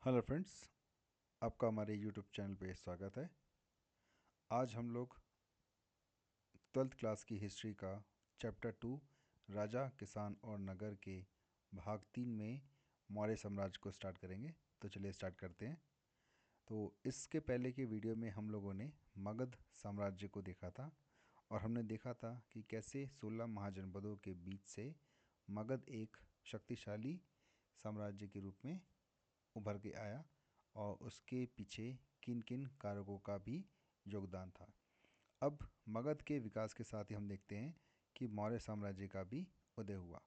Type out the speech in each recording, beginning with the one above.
Hello friends, आपका हमारे YouTube channel पे स्वागत है। आज हम लोग 12th क्लास की हिस्ट्री का चैप्टर 2 राजा, किसान और नगर के भाग 3 में मौर्य साम्राज्य को स्टार्ट करेंगे। तो चलिए स्टार्ट करते हैं। तो इसके पहले के वीडियो में हम लोगों ने मगध साम्राज्य को देखा था और हमने देखा था कि कैसे 16 महाजनपदों के बीच से मगध एक शक्तिशाली साम्राज्य के रूप में उभर के आया और उसके पीछे किन किन कारकों का भी योगदान था। अब मगध के विकास के साथ ही हम देखते हैं कि मौर्य साम्राज्य का भी उदय हुआ।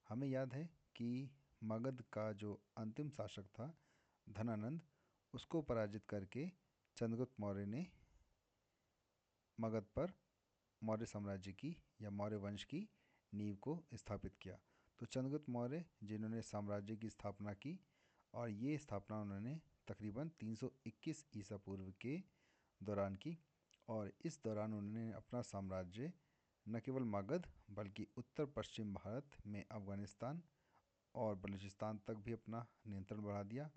हमें याद है कि मगध का जो अंतिम शासक था धनानंद, उसको पराजित करके चंद्रगुप्त मौर्य ने मगध पर मौर्य साम्राज्य की या मौर्य वंश की नींव को स्थापित किया। तो चंद्रगुप्त मौर्य जिन्होंने साम्राज्य की स्थापना की और ये स्थापना उन्होंने तकरीबन 321 ईसा पूर्व के दौरान की और इस दौरान उन्होंने अपना साम्राज्य न केवल मगध बल्कि उत्तर पश्चिम भारत में अफ़गानिस्तान और बलूचिस्तान तक भी अपना नियंत्रण बढ़ा दिया।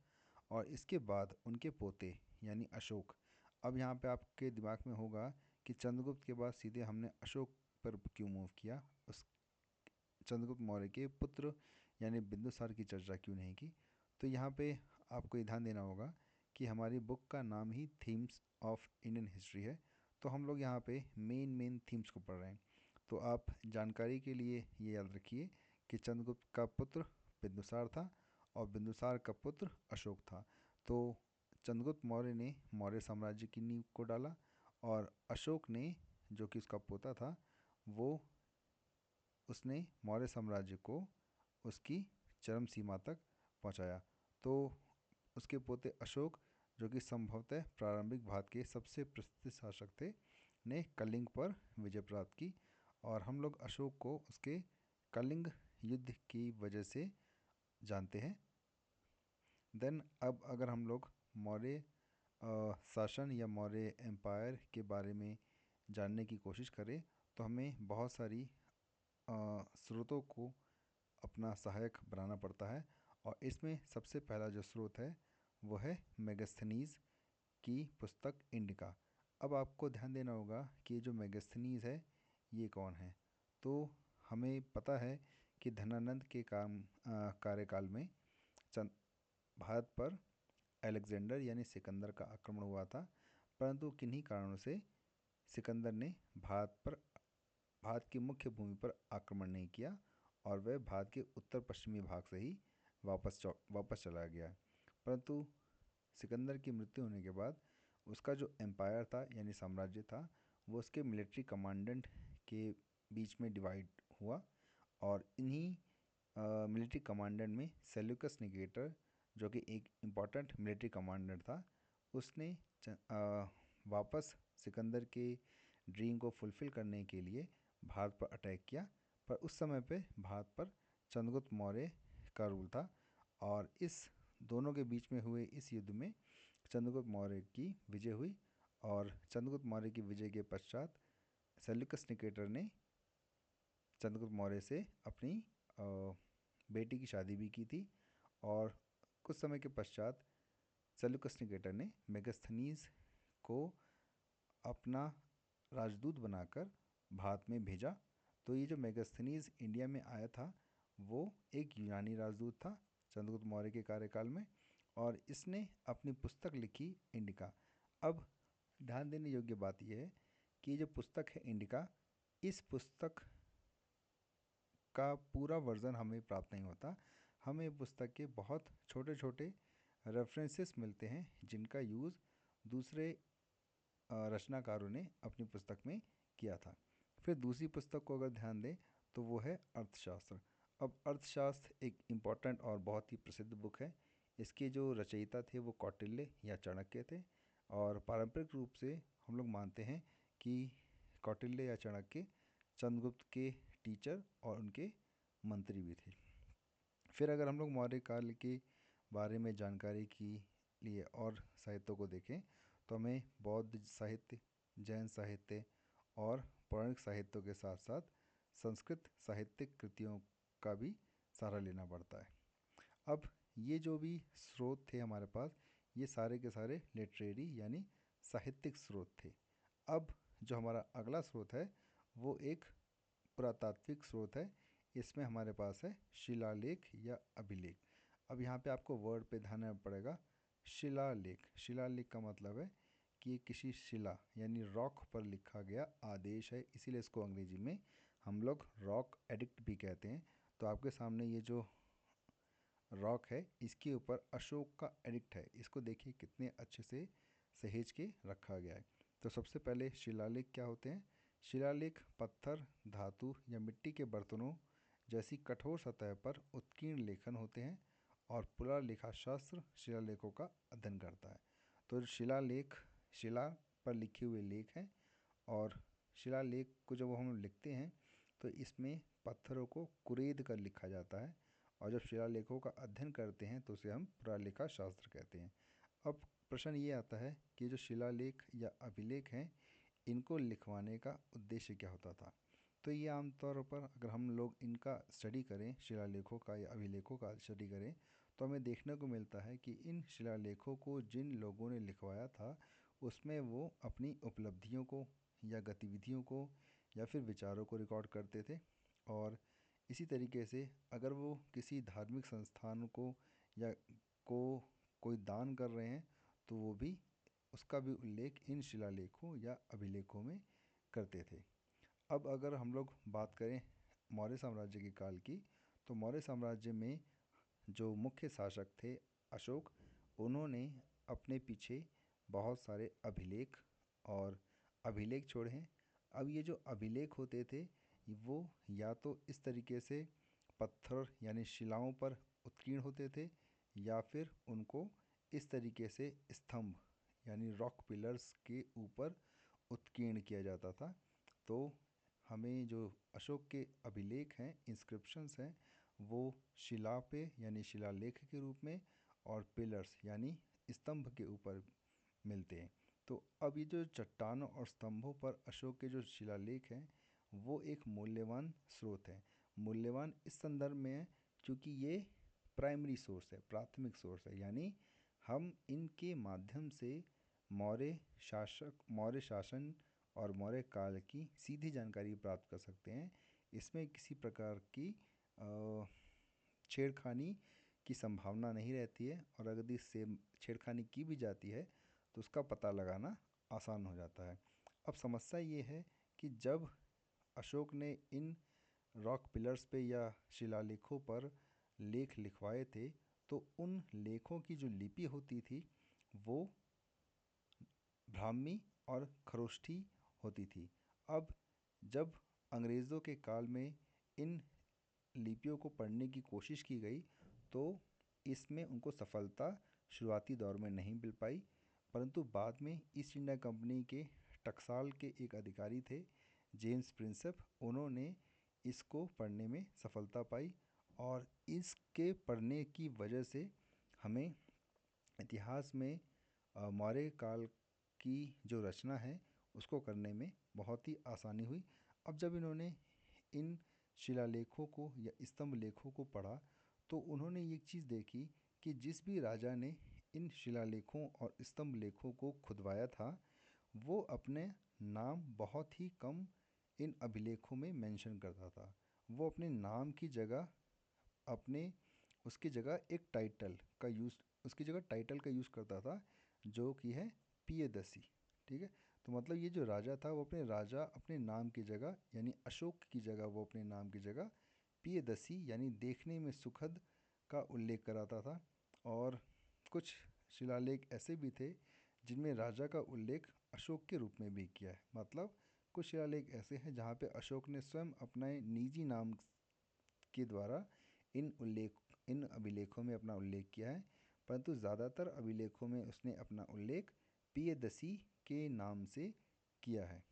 और इसके बाद उनके पोते यानी अशोक, अब यहाँ पे आपके दिमाग में होगा कि चंद्रगुप्त के बाद सीधे हमने अशोक पर क्यों मूव किया, उस चंद्रगुप्त मौर्य के पुत्र यानी बिंदुसार की चर्चा क्यों नहीं की। तो यहाँ पे आपको ये ध्यान देना होगा कि हमारी बुक का नाम ही थीम्स ऑफ इंडियन हिस्ट्री है। तो हम लोग यहाँ पे मेन थीम्स को पढ़ रहे हैं। तो आप जानकारी के लिए ये याद रखिए कि चंद्रगुप्त का पुत्र बिंदुसार था और बिंदुसार का पुत्र अशोक था। तो चंद्रगुप्त मौर्य ने मौर्य साम्राज्य की नींव को डाला और अशोक ने, जो कि उसका पोता था, वो उसने मौर्य साम्राज्य को उसकी चरम सीमा तक पहुंचाया। तो उसके पोते अशोक, जो कि संभवतः प्रारंभिक भारत के सबसे प्रसिद्ध शासक थे, ने कलिंग पर विजय प्राप्त की और हम लोग अशोक को उसके कलिंग युद्ध की वजह से जानते हैं। देन अब अगर हम लोग मौर्य शासन या मौर्य एम्पायर के बारे में जानने की कोशिश करें तो हमें बहुत सारी स्रोतों को अपना सहायक बनाना पड़ता है। और इसमें सबसे पहला जो स्रोत है वो है मेगास्थनीज की पुस्तक इंडिका। अब आपको ध्यान देना होगा कि जो मेगास्थनीज है ये कौन है। तो हमें पता है कि धनानंद के कार्यकाल में चंद भारत पर अलेक्जेंडर यानी सिकंदर का आक्रमण हुआ था, परंतु किन्हीं कारणों से सिकंदर ने भारत की मुख्य भूमि पर आक्रमण नहीं किया और वह भारत के उत्तर पश्चिमी भाग से ही वापस चला गया। परंतु सिकंदर की मृत्यु होने के बाद उसका जो एम्पायर था यानी साम्राज्य था वो उसके मिलिट्री कमांडेंट के बीच में डिवाइड हुआ और इन्हीं मिलिट्री कमांडेंट में सेल्यूकस निकेटर, जो कि एक इम्पॉर्टेंट मिलिट्री कमांडेंट था, उसने वापस सिकंदर के ड्रीम को फुलफ़िल करने के लिए भारत पर अटैक किया। पर उस समय पे भारत पर चंद्रगुप्त मौर्य का रूल था और इस दोनों के बीच में हुए इस युद्ध में चंद्रगुप्त मौर्य की विजय हुई और चंद्रगुप्त मौर्य की विजय के पश्चात सेल्यूकस निकेटर ने चंद्रगुप्त मौर्य से अपनी बेटी की शादी भी की थी। और कुछ समय के पश्चात सेल्यूकस निकेटर ने मेगास्थनीज को अपना राजदूत बनाकर भारत में भेजा। तो ये जो मेगास्थनीज इंडिया में आया था वो एक यूनानी राजदूत था चंद्रगुप्त मौर्य के कार्यकाल में और इसने अपनी पुस्तक लिखी इंडिका। अब ध्यान देने योग्य बात यह है कि जो पुस्तक है इंडिका, इस पुस्तक का पूरा वर्ज़न हमें प्राप्त नहीं होता। हमें पुस्तक के बहुत छोटे छोटे रेफरेंसेस मिलते हैं जिनका यूज़ दूसरे रचनाकारों ने अपनी पुस्तक में किया था। फिर दूसरी पुस्तक को अगर ध्यान दें तो वो है अर्थशास्त्र। अब अर्थशास्त्र एक इम्पॉर्टेंट और बहुत ही प्रसिद्ध बुक है। इसके जो रचयिता थे वो कौटिल्य या चाणक्य थे और पारंपरिक रूप से हम लोग मानते हैं कि कौटिल्य या चाणक्य चंद्रगुप्त के टीचर और उनके मंत्री भी थे। फिर अगर हम लोग मौर्य काल के बारे में जानकारी के लिए और साहित्यों को देखें तो हमें बौद्ध साहित्य, जैन साहित्य और पौराणिक साहित्यों के साथ साथ संस्कृत साहित्यिक कृतियों का भी सहारा लेना पड़ता है। अब ये जो भी स्रोत थे हमारे पास, ये सारे के सारे लिटरेरी यानी साहित्यिक स्रोत थे। अब जो हमारा अगला स्रोत है वो एक पुरातात्विक स्रोत है। इसमें हमारे पास है शिलालेख या अभिलेख। अब यहाँ पे आपको वर्ड पे ध्यान देना पड़ेगा। शिलालेख, शिलालेख का मतलब है कि ये किसी शिला यानी रॉक पर लिखा गया आदेश है, इसीलिए इसको अंग्रेजी में हम लोग रॉक एडिक्ट भी कहते हैं। तो आपके सामने ये जो रॉक है इसके ऊपर अशोक का एडिक्ट है, इसको देखिए कितने अच्छे से सहेज के रखा गया है। तो सबसे पहले शिलालेख क्या होते हैं? शिलालेख पत्थर, धातु या मिट्टी के बर्तनों जैसी कठोर सतह पर उत्कीर्ण लेखन होते हैं और पुरालेखाशास्त्र शिलालेखों का अध्ययन करता है। तो शिलालेख शिला पर लिखे हुए लेख हैं, और शिलालेख को जब हम लिखते हैं तो इसमें पत्थरों को कुरेद कर लिखा जाता है, और जब शिलालेखों का अध्ययन करते हैं तो उसे हम पुरालेखा शास्त्र कहते हैं। अब प्रश्न ये आता है कि जो शिलालेख या अभिलेख हैं इनको लिखवाने का उद्देश्य क्या होता था? तो ये आमतौर पर अगर हम लोग इनका स्टडी करें, शिलालेखों का या अभिलेखों का स्टडी करें, तो हमें देखने को मिलता है कि इन शिलालेखों को जिन लोगों ने लिखवाया था उसमें वो अपनी उपलब्धियों को या गतिविधियों को या फिर विचारों को रिकॉर्ड करते थे। और इसी तरीके से अगर वो किसी धार्मिक संस्थान को या को कोई दान कर रहे हैं तो वो भी उसका भी उल्लेख इन शिलालेखों या अभिलेखों में करते थे। अब अगर हम लोग बात करें मौर्य साम्राज्य के काल की, तो मौर्य साम्राज्य में जो मुख्य शासक थे अशोक, उन्होंने अपने पीछे बहुत सारे अभिलेख और अभिलेख छोड़े हैं। अब ये जो अभिलेख होते थे वो या तो इस तरीके से पत्थर यानी शिलाओं पर उत्कीर्ण होते थे, या फिर उनको इस तरीके से स्तंभ यानी रॉक पिलर्स के ऊपर उत्कीर्ण किया जाता था। तो हमें जो अशोक के अभिलेख हैं, इंस्क्रिप्शंस हैं, वो शिला पे यानी शिलालेख के रूप में और पिलर्स यानी स्तंभ के ऊपर मिलते हैं। तो अब ये जो चट्टानों और स्तंभों पर अशोक के जो शिलालेख हैं वो एक मूल्यवान स्रोत है। मूल्यवान इस संदर्भ में है क्योंकि ये प्राइमरी सोर्स है, प्राथमिक सोर्स है, यानी हम इनके माध्यम से मौर्य शासन और मौर्य काल की सीधी जानकारी प्राप्त कर सकते हैं। इसमें किसी प्रकार की छेड़खानी की संभावना नहीं रहती है, और अगर इससे छेड़खानी की भी जाती है तो उसका पता लगाना आसान हो जाता है। अब समस्या ये है कि जब अशोक ने इन रॉक पिलर्स पे या शिलालेखों पर लेख लिखवाए थे तो उन लेखों की जो लिपि होती थी वो ब्राह्मी और खरोष्ठी होती थी। अब जब अंग्रेज़ों के काल में इन लिपियों को पढ़ने की कोशिश की गई तो इसमें उनको सफलता शुरुआती दौर में नहीं मिल पाई, परंतु बाद में ईस्ट इंडिया कंपनी के टकसाल के एक अधिकारी थे जेम्स प्रिंसेप, उन्होंने इसको पढ़ने में सफलता पाई, और इसके पढ़ने की वजह से हमें इतिहास में मौर्य काल की जो रचना है उसको करने में बहुत ही आसानी हुई। अब जब इन्होंने इन शिलालेखों को या स्तंभ लेखों को पढ़ा तो उन्होंने ये चीज़ देखी कि जिस भी राजा ने इन शिलालेखों और स्तंभ लेखों को खुदवाया था वो अपने नाम बहुत ही कम इन अभिलेखों में मेंशन करता था। वो अपने नाम की जगह अपने उसकी जगह एक टाइटल का यूज़ उसकी जगह टाइटल का यूज़ करता था जो कि है पियदसी। ठीक है, तो मतलब ये जो राजा था वो अपने नाम की जगह यानी अशोक की जगह वो अपने नाम की जगह पियदसी यानी देखने में सुखद का उल्लेख कराता था। और कुछ शिलालेख ऐसे भी थे जिनमें राजा का उल्लेख अशोक के रूप में भी किया है। मतलब कुछ शिलालेख ऐसे हैं जहाँ पे अशोक ने स्वयं अपने निजी नाम के द्वारा इन अभिलेखों में अपना उल्लेख किया है, परंतु ज़्यादातर अभिलेखों में उसने अपना उल्लेख पियदसी के नाम से किया है।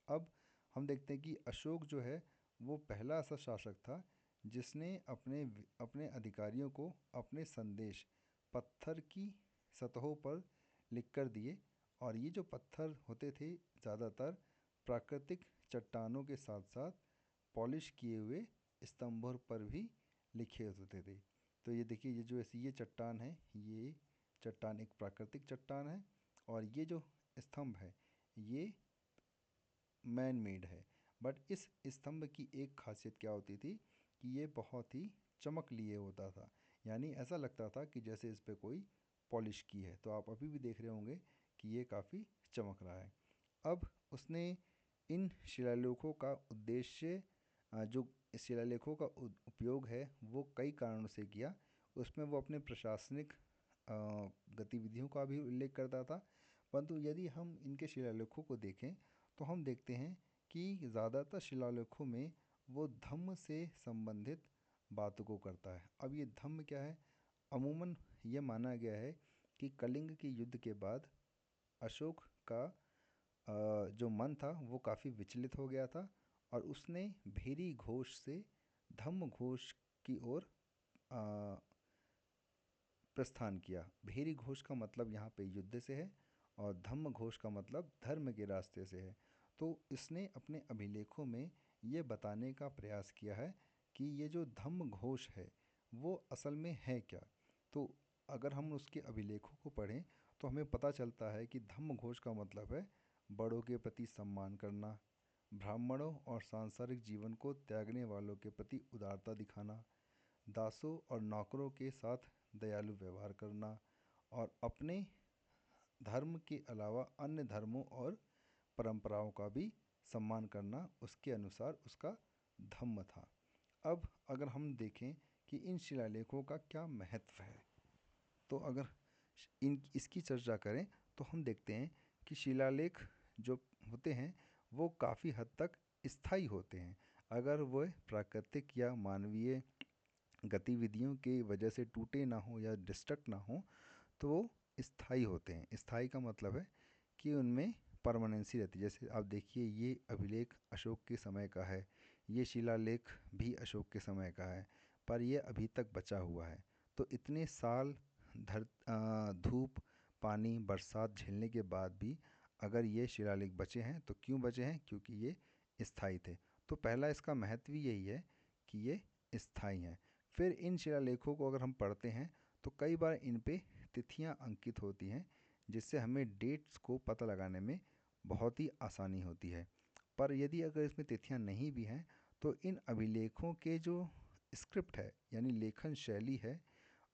अब हम देखते हैं कि अशोक जो है वो पहला ऐसा शासक था जिसने अपने अधिकारियों को अपने संदेश पत्थर की सतहों पर लिख कर दिए, और ये जो पत्थर होते थे ज़्यादातर प्राकृतिक चट्टानों के साथ साथ पॉलिश किए हुए स्तंभों पर भी लिखे होते थे। तो ये देखिए, ये जो ऐसी ये चट्टान है, ये चट्टान एक प्राकृतिक चट्टान है, और ये जो स्तंभ है ये मैन मेड है। बट इस स्तंभ की एक खासियत क्या होती थी कि ये बहुत ही चमक लिए होता था, यानी ऐसा लगता था कि जैसे इस पे कोई पॉलिश की है। तो आप अभी भी देख रहे होंगे कि ये काफ़ी चमक रहा है। अब उसने इन शिलालेखों का उद्देश्य, जो शिलालेखों का उपयोग है वो कई कारणों से किया। उसमें वो अपने प्रशासनिक गतिविधियों का भी उल्लेख करता था। परंतु यदि हम इनके शिलालेखों को देखें तो हम देखते हैं कि ज़्यादातर शिलालेखों में वो धम्म से संबंधित बातों को करता है। अब ये धम्म क्या है? अमूमन ये माना गया है कि कलिंग के युद्ध के बाद अशोक का जो मन था वो काफ़ी विचलित हो गया था, और उसने भेरी घोष से धम्म घोष की ओर अ, प्रस्थान किया। भेरी घोष का मतलब यहाँ पे युद्ध से है, और धम्म घोष का मतलब धर्म के रास्ते से है। तो इसने अपने अभिलेखों में ये बताने का प्रयास किया है कि ये जो धम्म घोष है वो असल में है क्या। तो अगर हम उसके अभिलेखों को पढ़ें तो हमें पता चलता है कि धम्म घोष का मतलब है बड़ों के प्रति सम्मान करना, ब्राह्मणों और सांसारिक जीवन को त्यागने वालों के प्रति उदारता दिखाना, दासों और नौकरों के साथ दयालु व्यवहार करना, और अपने धर्म के अलावा अन्य धर्मों और परंपराओं का भी सम्मान करना उसके अनुसार उसका धम्म था। अब अगर हम देखें कि इन शिलालेखों का क्या महत्व है, तो अगर इन इसकी चर्चा करें तो हम देखते हैं कि शिलालेख जो होते हैं वो काफ़ी हद तक स्थायी होते हैं। अगर वह प्राकृतिक या मानवीय गतिविधियों के वजह से टूटे ना हो या डिस्ट्रक्ट ना हो तो वो स्थायी होते हैं। स्थायी का मतलब है कि उनमें परमानेंसी रहती है। जैसे आप देखिए, ये अभिलेख अशोक के समय का है, ये शिलालेख भी अशोक के समय का है, पर ये अभी तक बचा हुआ है। तो इतने साल धूप, पानी, बरसात झेलने के बाद भी अगर ये शिलालेख बचे हैं तो क्यों बचे हैं? क्योंकि ये स्थायी थे। तो पहला इसका महत्व यही है कि ये स्थायी हैं। फिर इन शिलालेखों को अगर हम पढ़ते हैं तो कई बार इन पे तिथियां अंकित होती हैं, जिससे हमें डेट्स को पता लगाने में बहुत ही आसानी होती है। पर यदि अगर इसमें तिथियां नहीं भी हैं तो इन अभिलेखों के जो स्क्रिप्ट है यानी लेखन शैली है,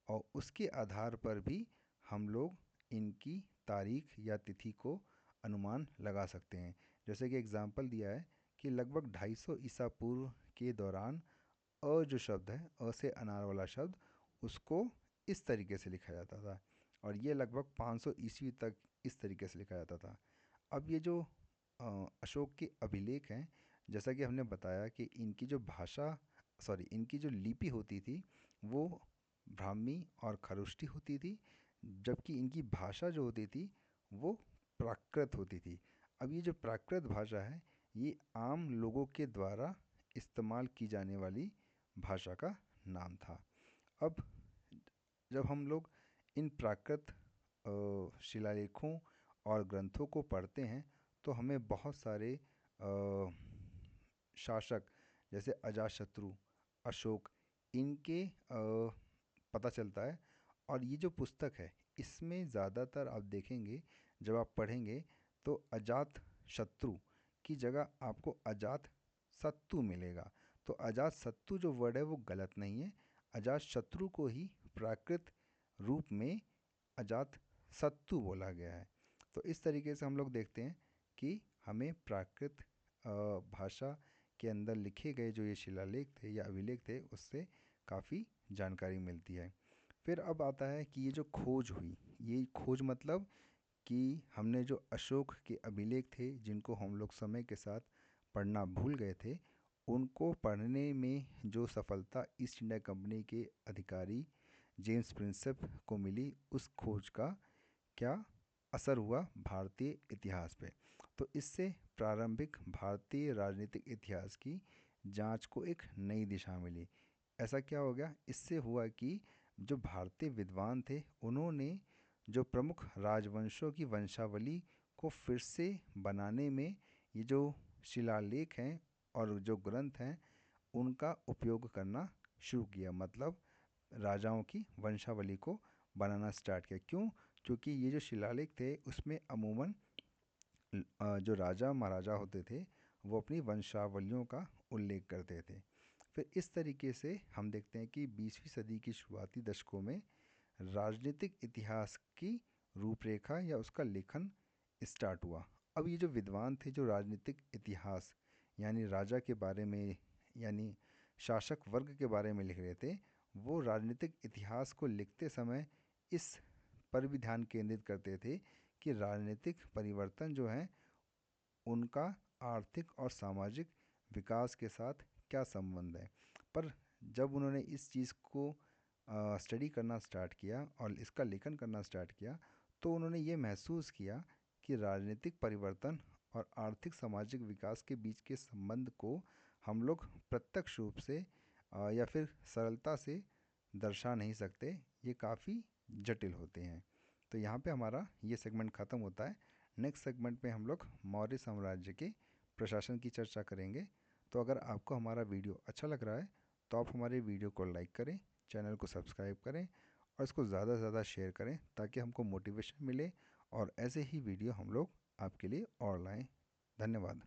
और उसके आधार पर भी हम लोग इनकी तारीख या तिथि को अनुमान लगा सकते हैं। जैसे कि एग्जाम्पल दिया है कि लगभग 250 ईसा पूर्व के दौरान जो शब्द है, से अनार वाला शब्द, उसको इस तरीके से लिखा जाता था, और ये लगभग 500 ईस्वी तक इस तरीके से लिखा जाता था। अब ये जो अशोक के अभिलेख हैं, जैसा कि हमने बताया कि इनकी जो भाषा, सॉरी, इनकी जो लिपि होती थी वो ब्राह्मी और खरुष्टी होती थी, जबकि इनकी भाषा जो होती थी वो प्राकृत होती थी। अब ये जो प्राकृत भाषा है ये आम लोगों के द्वारा इस्तेमाल की जाने वाली भाषा का नाम था। अब जब हम लोग इन प्राकृत शिलालेखों और ग्रंथों को पढ़ते हैं तो हमें बहुत सारे शासक जैसे अजातशत्रु, अशोक, इनके पता चलता है। और ये जो पुस्तक है इसमें ज़्यादातर आप देखेंगे, जब आप पढ़ेंगे तो अजात शत्रु की जगह आपको अजात शत्रु मिलेगा। तो अजात शत्रु जो वर्ड है वो गलत नहीं है, अजात शत्रु को ही प्राकृत रूप में अजात शत्रु बोला गया है। तो इस तरीके से हम लोग देखते हैं कि हमें प्राकृत भाषा के अंदर लिखे गए जो ये शिलालेख थे या अभिलेख थे उससे काफ़ी जानकारी मिलती है। फिर अब आता है कि ये जो खोज हुई, ये खोज मतलब कि हमने जो अशोक के अभिलेख थे जिनको हम लोग समय के साथ पढ़ना भूल गए थे, उनको पढ़ने में जो सफलता ईस्ट इंडिया कंपनी के अधिकारी जेम्स प्रिंसेप को मिली, उस खोज का क्या असर हुआ भारतीय इतिहास पे। तो इससे प्रारंभिक भारतीय राजनीतिक इतिहास की जांच को एक नई दिशा मिली। ऐसा क्या हो गया? इससे हुआ कि जो भारतीय विद्वान थे उन्होंने जो प्रमुख राजवंशों की वंशावली को फिर से बनाने में ये जो शिलालेख हैं और जो ग्रंथ हैं उनका उपयोग करना शुरू किया। मतलब राजाओं की वंशावली को बनाना स्टार्ट किया। क्यों? क्योंकि ये जो शिलालेख थे उसमें अमूमन जो राजा महाराजा होते थे वो अपनी वंशावलियों का उल्लेख करते थे। फिर इस तरीके से हम देखते हैं कि 20वीं सदी की शुरुआती दशकों में राजनीतिक इतिहास की रूपरेखा या उसका लेखन स्टार्ट हुआ। अब ये जो विद्वान थे जो राजनीतिक इतिहास यानी राजा के बारे में यानी शासक वर्ग के बारे में लिख रहे थे, वो राजनीतिक इतिहास को लिखते समय इस पर भी ध्यान केंद्रित करते थे कि राजनीतिक परिवर्तन जो हैं उनका आर्थिक और सामाजिक विकास के साथ क्या संबंध है। पर जब उन्होंने इस चीज़ को स्टडी करना स्टार्ट किया और इसका लेखन करना स्टार्ट किया तो उन्होंने ये महसूस किया कि राजनीतिक परिवर्तन और आर्थिक सामाजिक विकास के बीच के संबंध को हम लोग प्रत्यक्ष रूप से या फिर सरलता से दर्शा नहीं सकते, ये काफ़ी जटिल होते हैं। तो यहाँ पे हमारा ये सेगमेंट ख़त्म होता है। नेक्स्ट सेगमेंट में हम लोग मौर्य साम्राज्य के प्रशासन की चर्चा करेंगे। तो अगर आपको हमारा वीडियो अच्छा लग रहा है तो आप हमारे वीडियो को लाइक करें, चैनल को सब्सक्राइब करें और इसको ज़्यादा से ज़्यादा शेयर करें ताकि हमको मोटिवेशन मिले और ऐसे ही वीडियो हम लोग आपके लिए और लाएं। धन्यवाद।